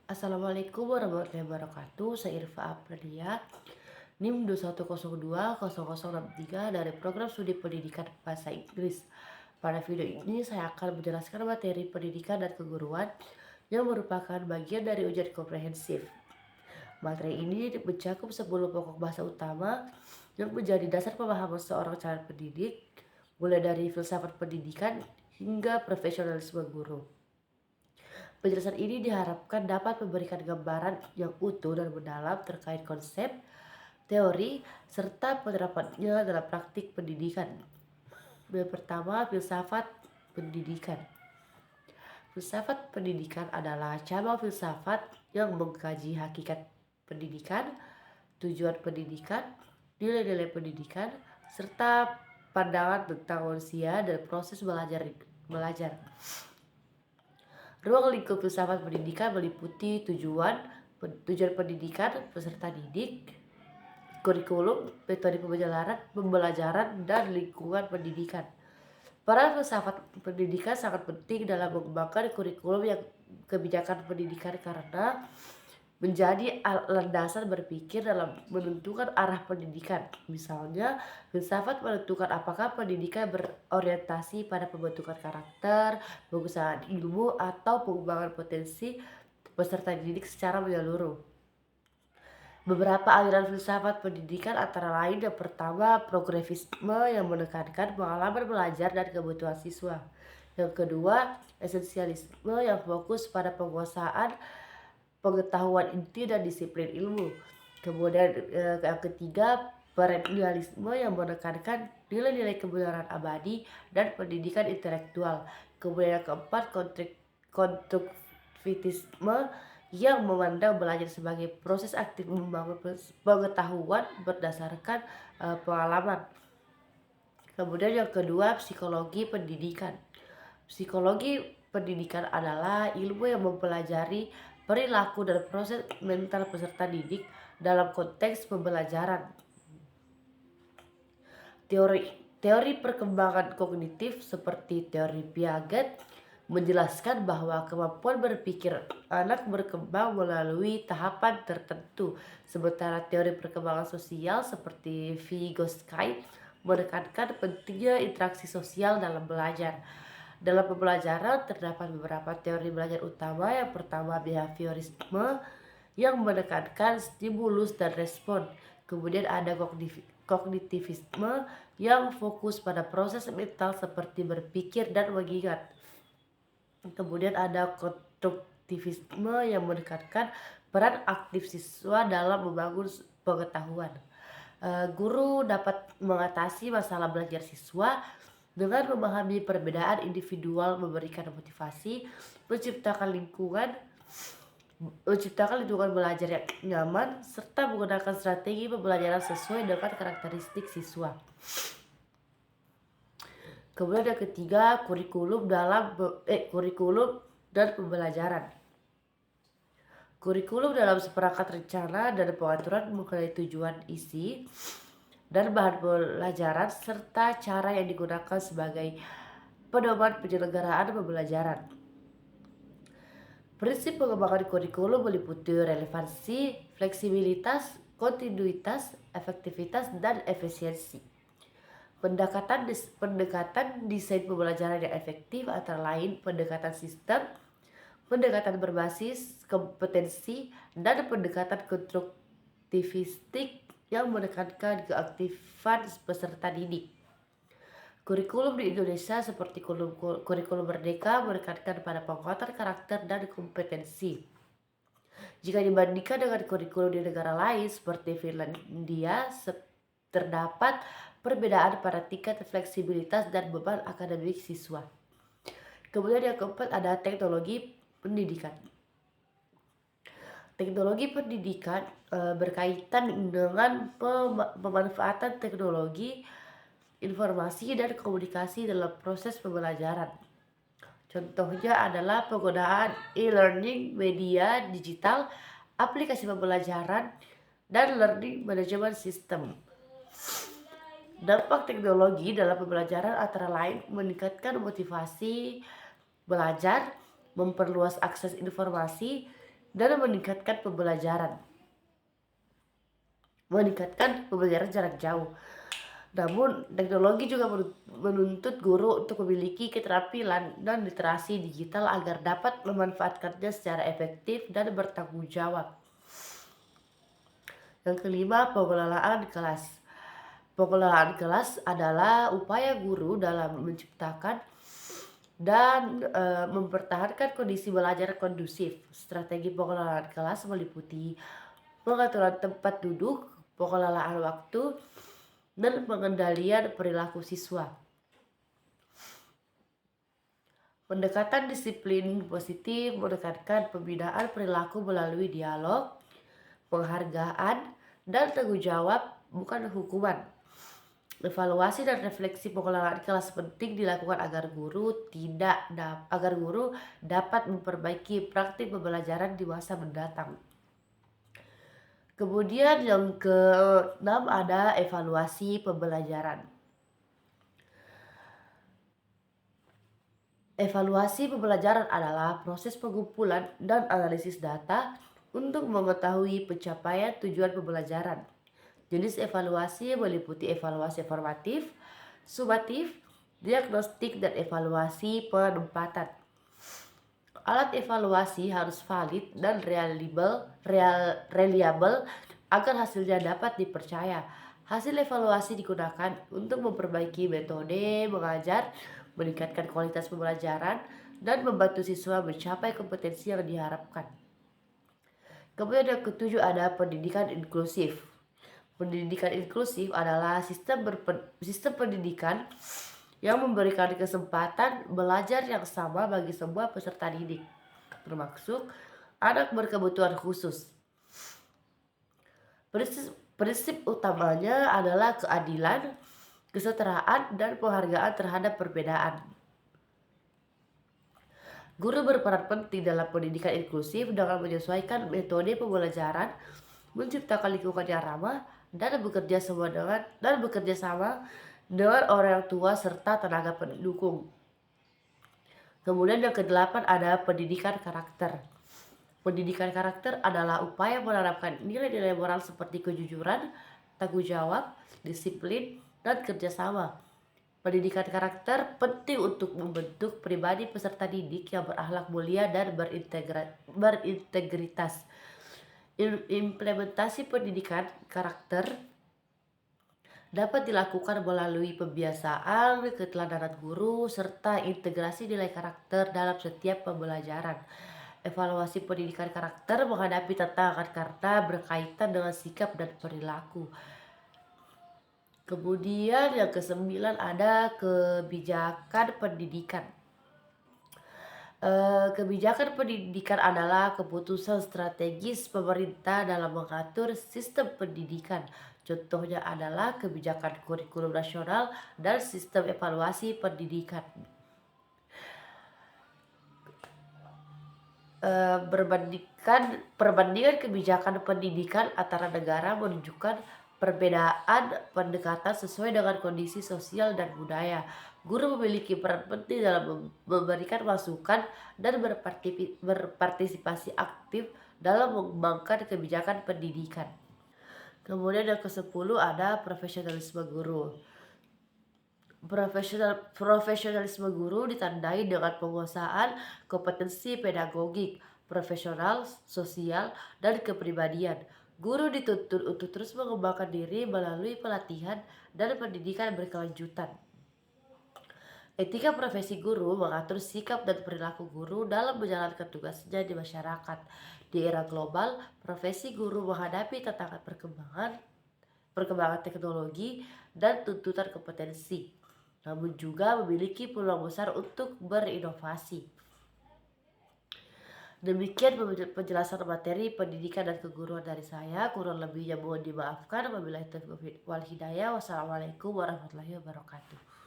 Assalamualaikum warahmatullahi wabarakatuh. Saya Irfa Aprilia, NIM 21020063 dari Program Studi Pendidikan Bahasa Inggris. Pada video ini saya akan menjelaskan materi pendidikan dan keguruan yang merupakan bagian dari ujian komprehensif. Materi ini mencakup 10 pokok bahasa utama yang menjadi dasar pemahaman seorang calon pendidik, mulai dari filsafat pendidikan hingga profesionalisme guru. Penjelasan ini diharapkan dapat memberikan gambaran yang utuh dan mendalam terkait konsep, teori, serta penerapannya dalam praktik pendidikan. Yang pertama, filsafat pendidikan. Filsafat pendidikan adalah cabang filsafat yang mengkaji hakikat pendidikan, tujuan pendidikan, nilai-nilai pendidikan, serta pandangan tentang manusia dan proses belajar. Ruang lingkup filsafat pendidikan meliputi tujuan pendidikan, peserta didik, kurikulum, metode pembelajaran, dan lingkungan pendidikan. Para filsafat pendidikan sangat penting dalam mengembangkan kurikulum yang kebijakan pendidikan karena menjadi landasan berpikir dalam menentukan arah pendidikan. Misalnya, filsafat menentukan apakah pendidikan berorientasi pada pembentukan karakter, pengusahaan ilmu, atau pengembangan potensi peserta didik secara menyeluruh. Beberapa aliran filsafat pendidikan antara lain yang pertama, progresivisme yang menekankan pengalaman belajar dan kebutuhan siswa. Yang kedua, esensialisme yang fokus pada penguasaan pengetahuan inti dan disiplin ilmu. Kemudian yang ketiga, perennialisme yang menekankan nilai-nilai kebenaran abadi dan pendidikan intelektual. Kemudian yang keempat, konstruktivisme yang memandang belajar sebagai proses aktif membangun pengetahuan berdasarkan pengalaman. Kemudian yang kedua, psikologi pendidikan. Psikologi pendidikan adalah ilmu yang mempelajari perilaku dan proses mental peserta didik dalam konteks pembelajaran. Teori perkembangan kognitif seperti teori Piaget menjelaskan bahwa kemampuan berpikir anak berkembang melalui tahapan tertentu, sementara teori perkembangan sosial seperti Vygotsky menekankan pentingnya interaksi sosial dalam belajar. Dalam pembelajaran terdapat beberapa teori belajar utama. Yang pertama, behaviorisme yang menekankan stimulus dan respon. Kemudian ada kognitivisme yang fokus pada proses mental seperti berpikir dan mengingat. Kemudian ada konstruktivisme yang menekankan peran aktif siswa dalam membangun pengetahuan. Guru dapat mengatasi masalah belajar siswa dengan memahami perbedaan individual, memberikan motivasi, menciptakan lingkungan belajar yang nyaman, serta menggunakan strategi pembelajaran sesuai dengan karakteristik siswa. Kemudian yang ketiga, kurikulum dan pembelajaran. Kurikulum dalam seperangkat rencana dan pengaturan mengenai tujuan, isi, dan bahan pelajaran serta cara yang digunakan sebagai pedoman penyelenggaraan pembelajaran. Prinsip pengembangan kurikulum meliputi relevansi, fleksibilitas, kontinuitas, efektivitas, dan efisiensi. Pendekatan desain pembelajaran yang efektif antara lain pendekatan sistem, pendekatan berbasis kompetensi, dan pendekatan konstruktivistik yang menekankan keaktifan peserta didik. Kurikulum di Indonesia seperti kurikulum Merdeka menekankan pada penguatan karakter dan kompetensi. Jika dibandingkan dengan kurikulum di negara lain seperti Finlandia, terdapat perbedaan pada tingkat fleksibilitas dan beban akademik siswa. Kemudian yang keempat ada teknologi pendidikan. Teknologi pendidikan berkaitan dengan pemanfaatan teknologi informasi dan komunikasi dalam proses pembelajaran. Contohnya adalah penggunaan e-learning, media digital, aplikasi pembelajaran, dan learning management system. Dampak teknologi dalam pembelajaran antara lain meningkatkan motivasi belajar, memperluas akses informasi, dan meningkatkan pembelajaran jarak jauh. Namun, teknologi juga menuntut guru untuk memiliki keterampilan dan literasi digital agar dapat memanfaatkannya secara efektif dan bertanggung jawab. Yang kelima, pengelolaan kelas. Pengelolaan kelas adalah upaya guru dalam menciptakan dan mempertahankan kondisi belajar kondusif. Strategi pengelolaan kelas meliputi pengaturan tempat duduk, pengelolaan waktu, dan pengendalian perilaku siswa. Pendekatan disiplin positif menekankan pembinaan perilaku melalui dialog, penghargaan, dan tanggung jawab, bukan hukuman. Evaluasi dan refleksi pengelolaan kelas penting dilakukan agar guru dapat memperbaiki praktik pembelajaran di masa mendatang. Kemudian yang keenam ada evaluasi pembelajaran. Evaluasi pembelajaran adalah proses pengumpulan dan analisis data untuk mengetahui pencapaian tujuan pembelajaran. Jenis evaluasi meliputi evaluasi formatif, sumatif, diagnostik, dan evaluasi penempatan. Alat evaluasi harus valid dan reliable agar hasilnya dapat dipercaya. Hasil evaluasi digunakan untuk memperbaiki metode mengajar, meningkatkan kualitas pembelajaran, dan membantu siswa mencapai kompetensi yang diharapkan. Kemudian yang ketujuh ada pendidikan inklusif. Pendidikan inklusif adalah sistem pendidikan yang memberikan kesempatan belajar yang sama bagi semua peserta didik, termasuk anak berkebutuhan khusus. Prinsip utamanya adalah keadilan, kesetaraan, dan penghargaan terhadap perbedaan. Guru berperan penting dalam pendidikan inklusif dengan menyesuaikan metode pembelajaran, menciptakan lingkungan yang ramah, dan bekerja sama dengan orang tua serta tenaga pendukung. Kemudian yang kedelapan ada pendidikan karakter. Pendidikan karakter adalah upaya menanamkan nilai-nilai moral seperti kejujuran, tanggung jawab, disiplin, dan kerjasama. Pendidikan karakter penting untuk membentuk pribadi peserta didik yang berakhlak mulia dan berintegritas. Implementasi pendidikan karakter dapat dilakukan melalui pembiasaan, keteladanan guru, serta integrasi nilai karakter dalam setiap pembelajaran. Evaluasi pendidikan karakter menghadapi tantangan karena berkaitan dengan sikap dan perilaku. Kemudian yang kesembilan ada kebijakan pendidikan. Kebijakan pendidikan adalah keputusan strategis pemerintah dalam mengatur sistem pendidikan. Contohnya adalah kebijakan kurikulum nasional dan sistem evaluasi pendidikan. Perbandingan kebijakan pendidikan antara negara menunjukkan perbedaan pendekatan sesuai dengan kondisi sosial dan budaya. Guru memiliki peran penting dalam memberikan masukan dan berpartisipasi aktif dalam mengembangkan kebijakan pendidikan. Kemudian yang ke-10 ada profesionalisme guru. Profesionalisme guru ditandai dengan penguasaan kompetensi pedagogik, profesional, sosial, dan kepribadian. Guru dituntut untuk terus mengembangkan diri melalui pelatihan dan pendidikan berkelanjutan. Etika profesi guru mengatur sikap dan perilaku guru dalam menjalankan tugasnya di masyarakat. Di era global, profesi guru menghadapi tantangan perkembangan teknologi dan tuntutan kompetensi, namun juga memiliki peluang besar untuk berinovasi. Demikian penjelasan materi pendidikan dan keguruan dari saya. Kurang lebihnya mohon dimaafkan. Wabillahi taufiq wal hidayah. Wassalamualaikum warahmatullahi wabarakatuh.